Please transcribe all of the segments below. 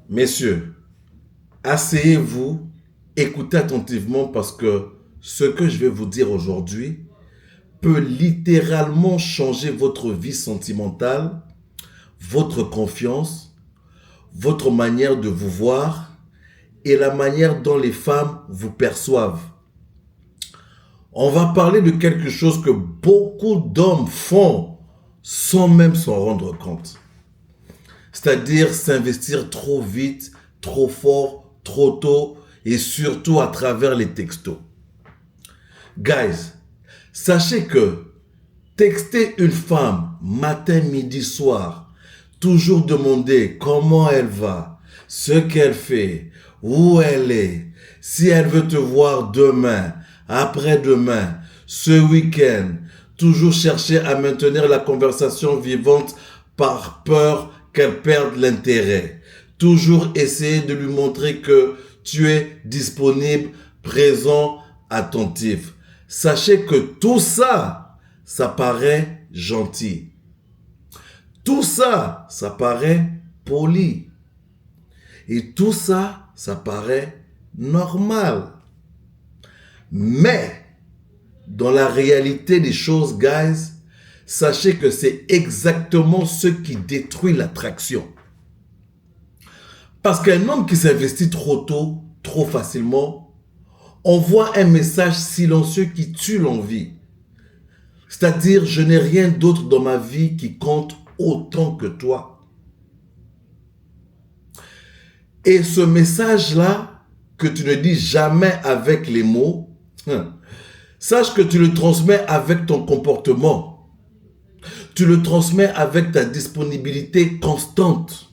Messieurs, asseyez-vous, écoutez attentivement parce que ce que je vais vous dire aujourd'hui peut littéralement changer votre vie sentimentale, votre confiance, votre manière de vous voir et la manière dont les femmes vous perçoivent. On va parler de quelque chose que beaucoup d'hommes font sans même s'en rendre compte. C'est-à-dire s'investir trop vite, trop fort, trop tôt et surtout à travers les textos. Guys, sachez que texter une femme matin, midi, soir, toujours demander comment elle va, ce qu'elle fait, où elle est, si elle veut te voir demain, après-demain, ce week-end, toujours chercher à maintenir la conversation vivante par peur qu'elle perde l'intérêt. Toujours essayer de lui montrer que tu es disponible, présent, attentif. Sachez que tout ça, ça paraît gentil. Tout ça, ça paraît poli. Et tout ça, ça paraît normal. Mais, dans la réalité des choses, guys, sachez que c'est exactement ce qui détruit l'attraction. Parce qu'un homme qui s'investit trop tôt, trop facilement, envoie un message silencieux qui tue l'envie. C'est-à-dire, je n'ai rien d'autre dans ma vie qui compte autant que toi. Et ce message-là, que tu ne dis jamais avec les mots, sache que tu le transmets avec ton comportement. Tu le transmets avec ta disponibilité constante.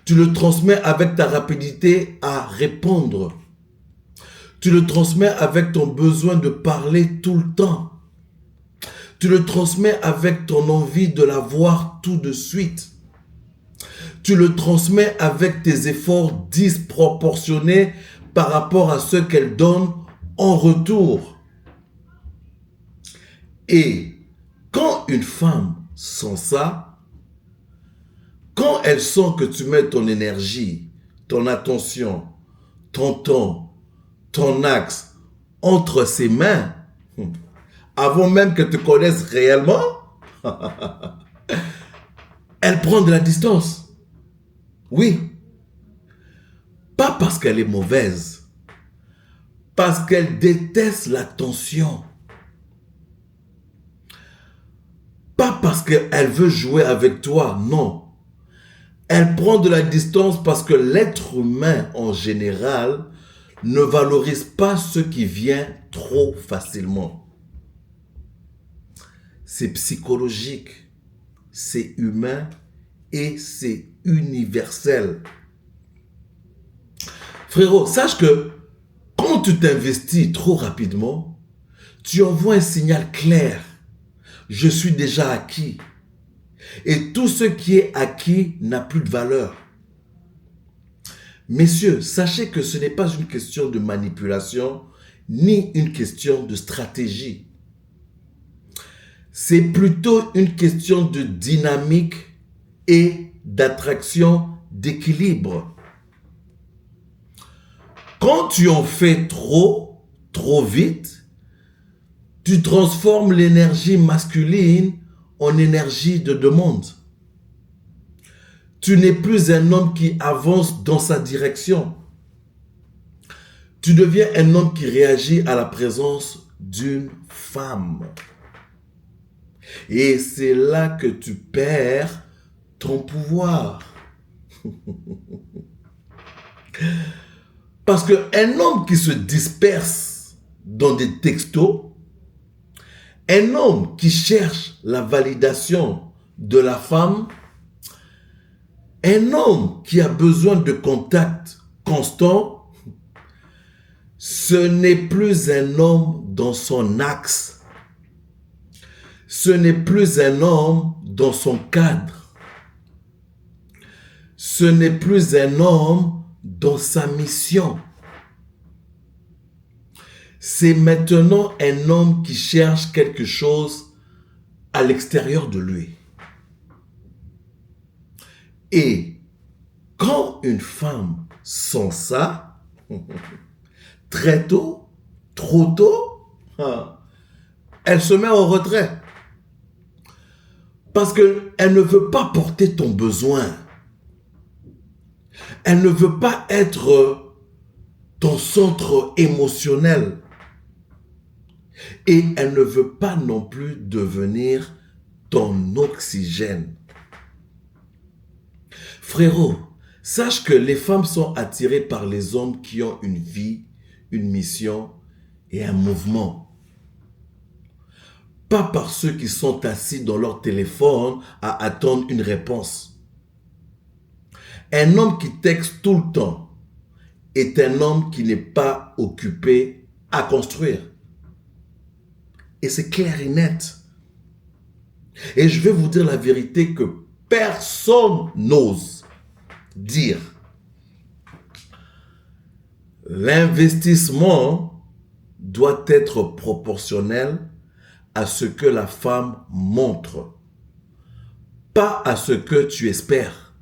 Tu le transmets avec ta rapidité à répondre. Tu le transmets avec ton besoin de parler tout le temps. Tu le transmets avec ton envie de la voir tout de suite. Tu le transmets avec tes efforts disproportionnés par rapport à ce qu'elle donne en retour. Et quand une femme sent ça, quand elle sent que tu mets ton énergie, ton attention, ton temps, ton axe entre ses mains, avant même qu'elle te connaisse réellement, elle prend de la distance. Oui. Pas parce qu'elle est mauvaise, parce qu'elle déteste l'attention. Pas parce qu'elle veut jouer avec toi, non. Elle prend de la distance parce que l'être humain en général ne valorise pas ce qui vient trop facilement. C'est psychologique, c'est humain et c'est universel. Frérot, sache que quand tu t'investis trop rapidement, tu envoies un signal clair. Je suis déjà acquis. Et tout ce qui est acquis n'a plus de valeur. Messieurs, sachez que ce n'est pas une question de manipulation, ni une question de stratégie. C'est plutôt une question de dynamique et d'attraction, d'équilibre. Quand tu en fais trop vite, tu transformes l'énergie masculine en énergie de demande. Tu n'es plus un homme qui avance dans sa direction. Tu deviens un homme qui réagit à la présence d'une femme. Et c'est là que tu perds ton pouvoir. Parce qu'un homme qui se disperse dans des textos, un homme qui cherche la validation de la femme, un homme qui a besoin de contact constant, ce n'est plus un homme dans son axe. Ce n'est plus un homme dans son cadre. Ce n'est plus un homme dans sa mission. C'est maintenant un homme qui cherche quelque chose à l'extérieur de lui. Et quand quand une femme sent ça, très tôt, trop tôt, elle se met en retrait. Parce qu'elle ne veut pas porter ton besoin. Elle ne veut pas être ton centre émotionnel. Et elle ne veut pas non plus devenir ton oxygène. Frérot, sache que les femmes sont attirées par les hommes qui ont une vie, une mission et un mouvement. Pas par ceux qui sont assis dans leur téléphone à attendre une réponse. Un homme qui texte tout le temps est un homme qui n'est pas occupé à construire. Et c'est clair et net. Et je vais vous dire la vérité que personne n'ose dire. L'investissement doit être proportionnel à ce que la femme montre, pas à ce que tu espères.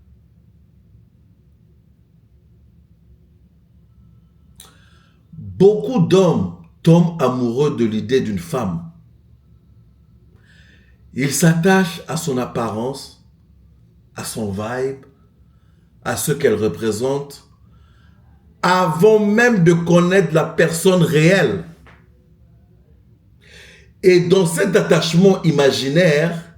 Beaucoup d'hommes tombent amoureux de l'idée d'une femme. Ils s'attachent à son apparence, à son vibe, à ce qu'elle représente, avant même de connaître la personne réelle. Et dans cet attachement imaginaire,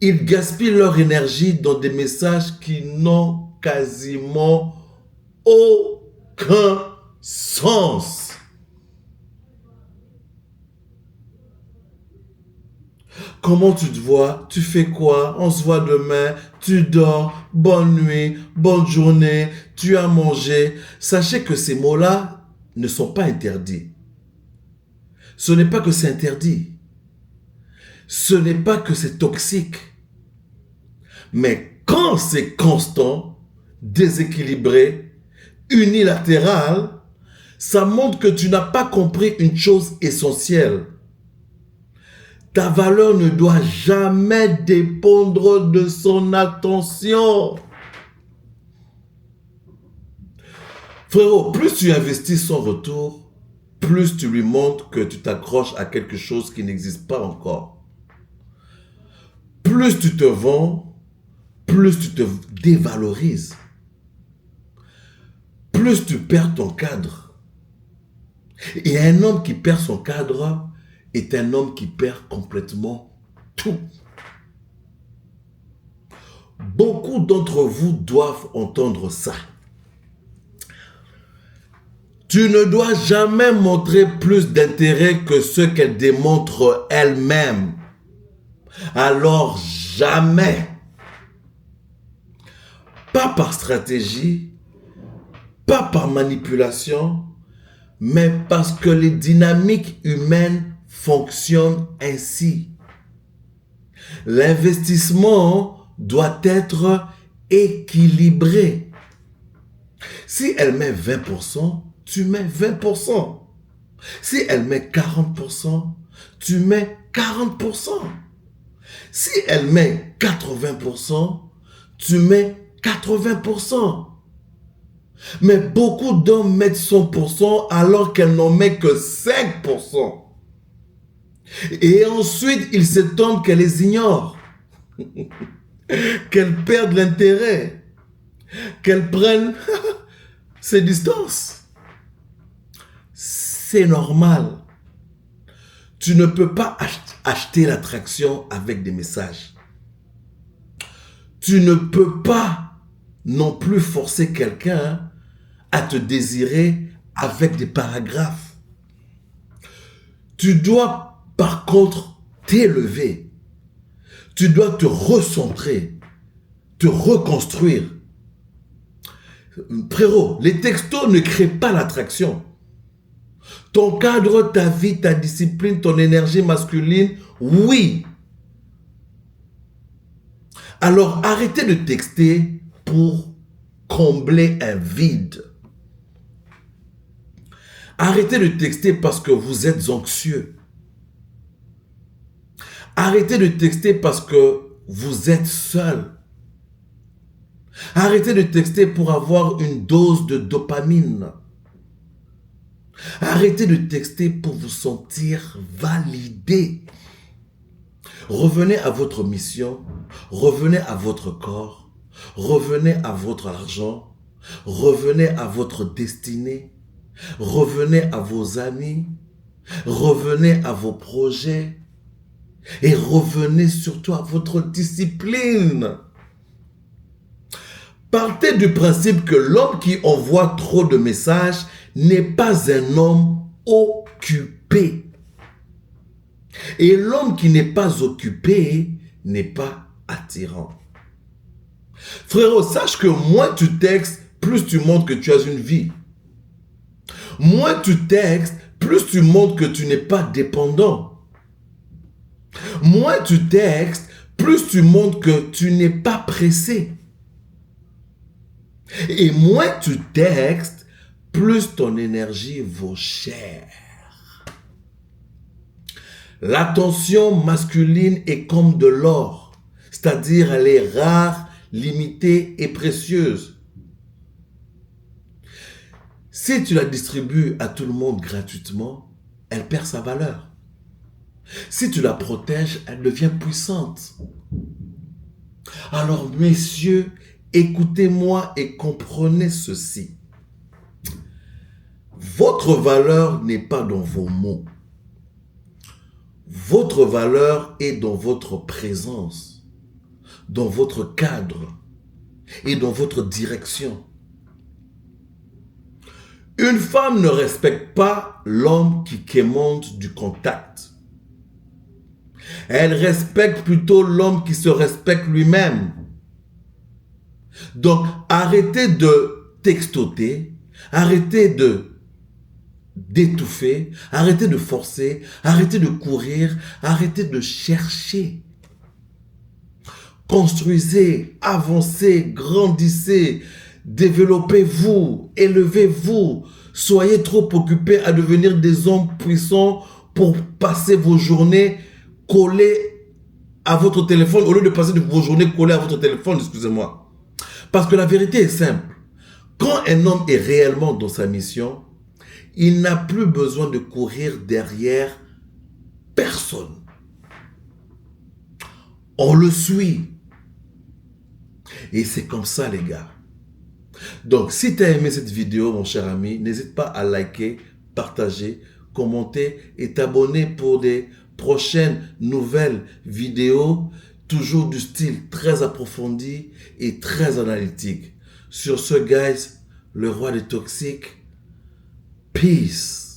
ils gaspillent leur énergie dans des messages qui n'ont quasiment aucun sens. Comment tu te vois? Tu fais quoi? On se voit demain. Tu dors. Bonne nuit. Bonne journée. Tu as mangé. Sachez que ces mots-là ne sont pas interdits. Ce n'est pas que c'est interdit. Ce n'est pas que c'est toxique. Mais quand c'est constant, déséquilibré, unilatéral, ça montre que tu n'as pas compris une chose essentielle. Ta valeur ne doit jamais dépendre de son attention. Frérot, plus tu investis son retour, plus tu lui montres que tu t'accroches à quelque chose qui n'existe pas encore. Plus tu te vends, plus tu te dévalorises. Plus tu perds ton cadre. Et un homme qui perd son cadre est un homme qui perd complètement tout. Beaucoup d'entre vous doivent entendre ça. Tu ne dois jamais montrer plus d'intérêt que ce qu'elle démontre elle-même. Alors jamais. Pas par stratégie, pas par manipulation, mais parce que les dynamiques humaines fonctionnent ainsi. L'investissement doit être équilibré. Si elle met 20%, tu mets 20%. Si elle met 40%, tu mets 40%. Si elle met 80%, tu mets 80%. Mais beaucoup d'hommes mettent 100% alors qu'elle n'en met que 5%. Et ensuite, ils s'étonnent qu'elle les ignore. Qu'elle perde l'intérêt. Qu'elle prenne ses distances. C'est normal. Tu ne peux pas acheter l'attraction avec des messages. Tu ne peux pas non plus forcer quelqu'un à te désirer avec des paragraphes. Tu dois par contre t'élever. Tu dois te recentrer, te reconstruire. Frérot, les textos ne créent pas l'attraction. Ton cadre, ta vie, ta discipline, ton énergie masculine, oui. Alors arrêtez de texter pour combler un vide. Arrêtez de texter parce que vous êtes anxieux. Arrêtez de texter parce que vous êtes seul. Arrêtez de texter pour avoir une dose de dopamine. Arrêtez de texter pour vous sentir validé. Revenez à votre mission, revenez à votre corps, revenez à votre argent, revenez à votre destinée, revenez à vos amis, revenez à vos projets et revenez surtout à votre discipline. Partez du principe que l'homme qui envoie trop de messages n'est pas un homme occupé. Et l'homme qui n'est pas occupé n'est pas attirant. Frérot, sache que moins tu textes, plus tu montres que tu as une vie. Moins tu textes, plus tu montres que tu n'es pas dépendant. Moins tu textes, plus tu montres que tu n'es pas pressé. Et moins tu textes, plus ton énergie vaut cher. L'attention masculine est comme de l'or, c'est-à-dire elle est rare, limitée et précieuse. Si tu la distribues à tout le monde gratuitement, elle perd sa valeur. Si tu la protèges, elle devient puissante. Alors, messieurs, écoutez-moi et comprenez ceci. Votre valeur n'est pas dans vos mots. Votre valeur est dans votre présence, dans votre cadre et dans votre direction. Une femme ne respecte pas l'homme qui quémande du contact. Elle respecte plutôt l'homme qui se respecte lui-même. Donc, arrêtez de textoter, arrêtez d'étouffer, arrêtez de forcer, arrêtez de courir, arrêtez de chercher. Construisez, avancez, grandissez, développez-vous, élevez-vous. Soyez trop occupés à devenir des hommes puissants pour passer vos journées collés à votre téléphone au lieu de passer vos journées collés à votre téléphone, excusez-moi. Parce que la vérité est simple. Quand un homme est réellement dans sa mission, il n'a plus besoin de courir derrière personne. On le suit. Et c'est comme ça, les gars. Donc, si tu as aimé cette vidéo, mon cher ami, n'hésite pas à liker, partager, commenter et t'abonner pour des prochaines nouvelles vidéos, toujours du style très approfondi et très analytique. Sur ce, guys, le roi des toxiques, peace.